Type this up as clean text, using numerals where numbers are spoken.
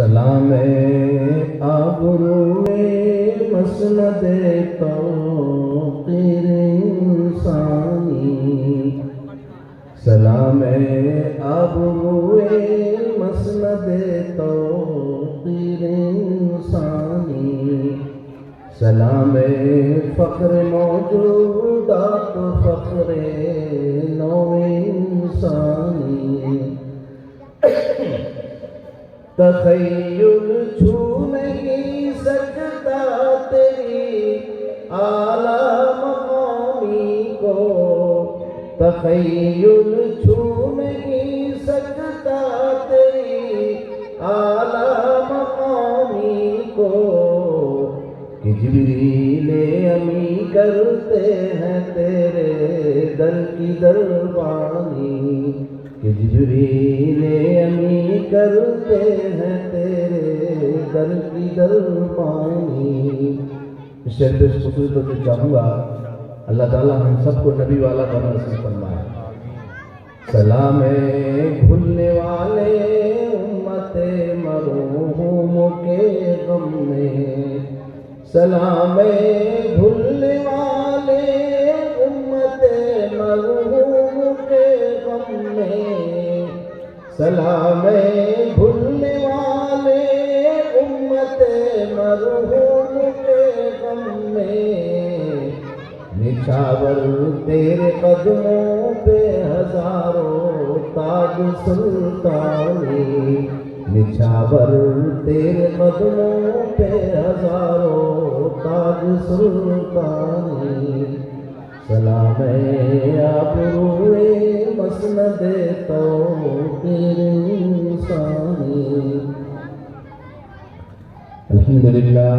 سلام آبرو مسند توقیر انسانی، سلام آبرو مسند توقیر انسانی، سلام فخر موجودات فخر نو انسانی، تخیل چھو نہیں سکتا تیری اعلیٰ مقامی کو، تخیل چھو نہیں سکتا تیری اعلیٰ مقامی کو، کہ جبریل امی کرتے ہیں تیرے در کی دربانی، کہ جبریل امی کرتے ہیں تیرے در کی دربانی۔ اس شعر پہ خصوصی طور سے چاہوں گا اللہ تعالیٰ ہم سب کو نبی والا بنا نصیب فرمائے۔ سلام بھولنے والے امت مرحوم کے غم میں، سلام بھولنے والے امت مرحوم کے غم میں، سلام بھولنے والے امت مرحوم کے غم میں، نچھاور تیرے قدموں پہ ہزاروں تاج سلطانی، نچھاور تیرے قدموں پہ ہزاروں تاج سلطانی، سلام آبرو مسند توقیر انسانی۔ الحمدللہ